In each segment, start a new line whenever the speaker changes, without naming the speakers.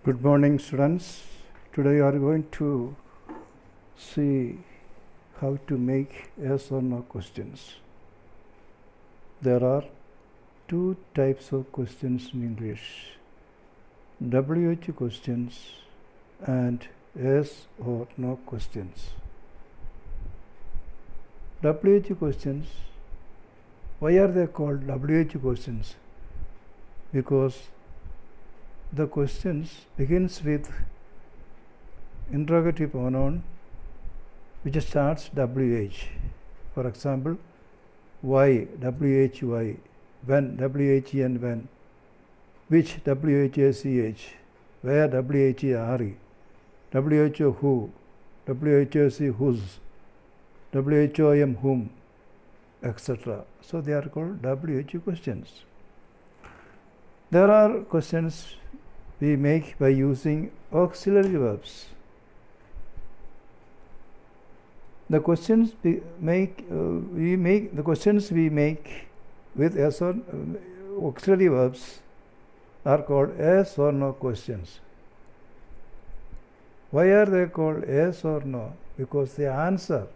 Good morning, students. Today we are going to see how to make yes or no questions. There are two types of questions in English: WH questions and yes or no questions. WH questions, why are they called WH questions? Because the questions begins with interrogative pronoun which starts WH. For example, why, WH why, when, WH and when, which, WHACH, where, WHRE, WHO who, WHOC whose, WHOM whom, etc. So they are called WH questions. There are questions we make by using auxiliary verbs. The questions we make with yes or auxiliary verbs are called yes or no questions. Why are they called yes or no? Because the answer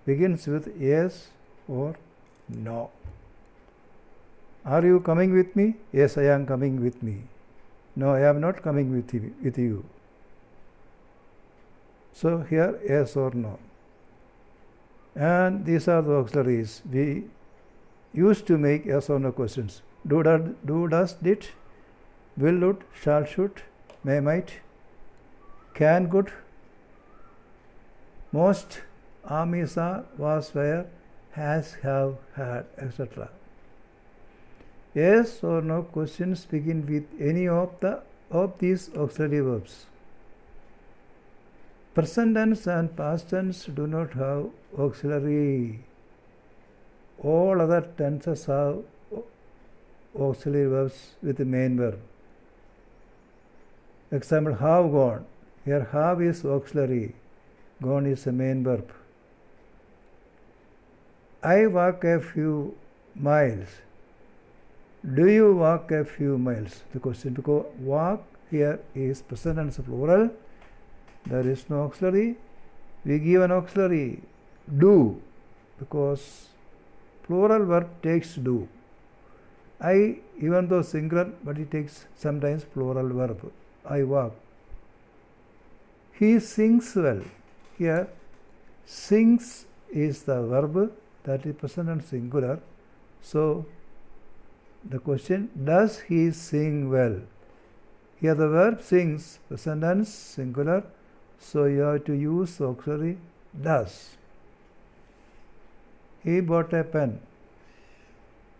begins with yes or no. Are you coming with me? Yes, I am coming with me. No, I am not coming with you. So here yes or no. And these are the auxiliaries we used to make yes or no questions. Do, does, did, will, would, shall, should, may, might, can, could, most, am, is, are, was, were, has, have, had, etc. Yes or no questions begin with any of these auxiliary verbs. Present tense and past tense do not have auxiliary. All other tenses have auxiliary verbs with the main verb. Example, have gone. Here have is auxiliary. Gone is the main verb. I walk a few miles. Do you walk a few miles? The question, because walk here is present tense plural. There is no auxiliary. We give an auxiliary do, because plural verb takes do. I, even though singular, but it takes sometimes plural verb. I walk. He sings well. Here sings is the verb, that is present and singular. So the question, does he sing well? Here the verb sings, present tense, singular, so you have to use auxiliary does. He bought a pen.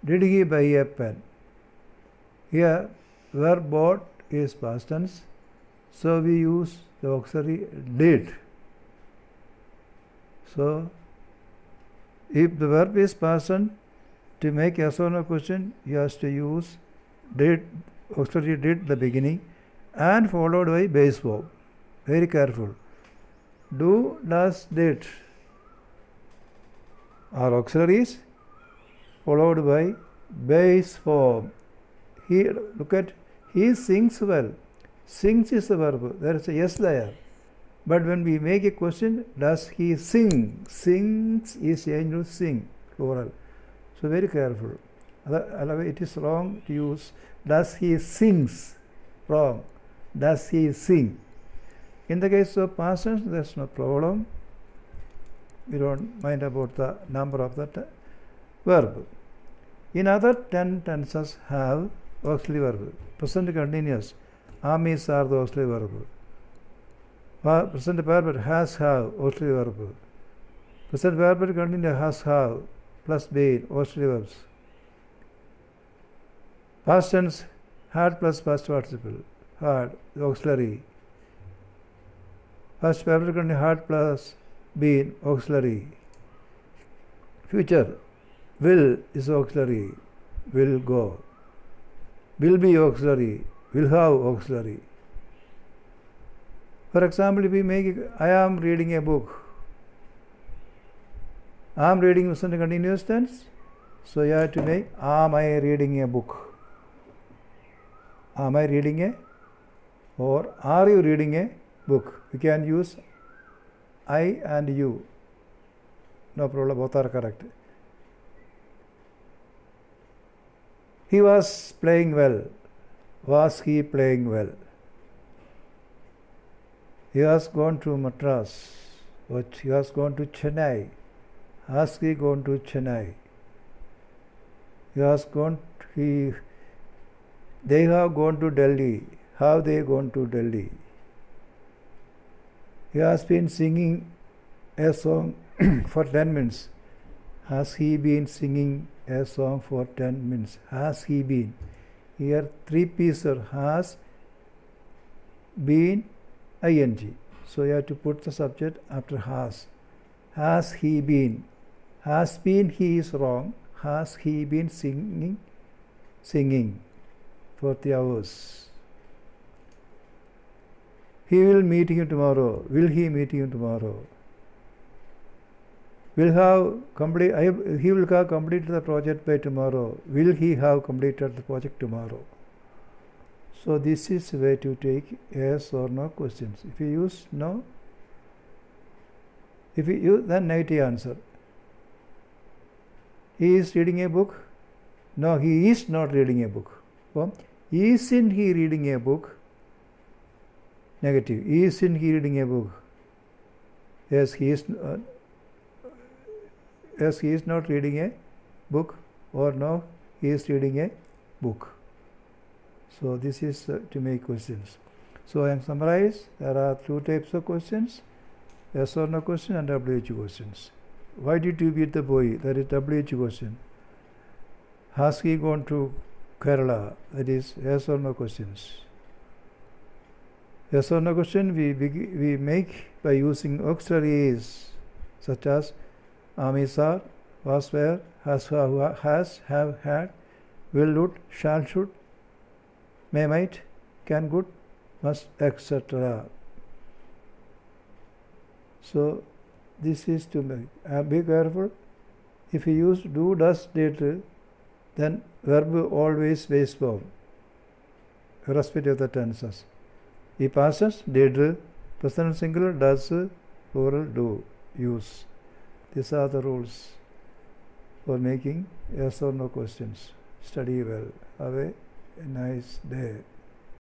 Did he buy a pen? Here verb bought is past tense, so we use the auxiliary did. So if the verb is past tense, to make yes or no question, you have to use did, auxiliary did the beginning, and followed by base verb. Very careful. Do, does, did are auxiliaries followed by base form. Here, look at, he sings well. Sings is the verb. There is a yes there. But when we make a question, does he sing? Sings is changed to sing, plural. So very careful. Otherwise it is wrong to use does he sings. Wrong. Does he sing? In the case of past tense, there is no problem. We don't mind about the number of that verb. In other 10 tenses have auxiliary verb. Present continuous. Am, is, are the auxiliary verb. Present perfect has, have, auxiliary verb. Present perfect continuous has, have, plus been, auxiliary verbs. Past tense, had plus past participle. Had, the auxiliary. Past perfect continuous, had plus been, auxiliary. Future, will is auxiliary. Will go. Will be auxiliary. Will have auxiliary. For example, if we make I am reading a book. I am reading present continuous tense. So you have to make am I reading a book? Am I reading a or are you reading a book? We can use I and you. No problem, both are correct. He was playing well. Was he playing well? He has gone to Madras. But he has gone to Chennai. Has he gone to Chennai? He has gone. They have gone to Delhi. Have they gone to Delhi? He has been singing a song for 10 minutes. Has he been singing a song for 10 minutes? Has he been? Here 3 pieces has been ing. So you have to put the subject after has. Has he been? Has been, he is wrong. Has he been singing for 3 hours? He will meet you tomorrow. Will he meet you tomorrow? He will have completed the project by tomorrow. Will he have completed the project tomorrow? So this is the way to take yes or no questions. If you use no, if you use then negative answer. He is reading a book. No, he is not reading a book. So, isn't he reading a book? Negative. Isn't he reading a book? Yes, he is. Yes, he is not reading a book, or no, he is reading a book. So this is to make questions. So I am summarize. There are 2 types of questions: yes or no question and WH questions. Why did you beat the boy? That is WH question. Has he gone to Kerala? That is yes or no questions. Yes or no question we make by using auxiliaries such as is, are, was, were, has, have, had, will, would, shall, should, may, might, can, could, must, etc. So this is to make. Be careful. If you use do, does, did, then verb always base form, irrespective of the tenses. If past did, present singular does, plural do, use. These are the rules for making yes or no questions. Study well. Have a nice day.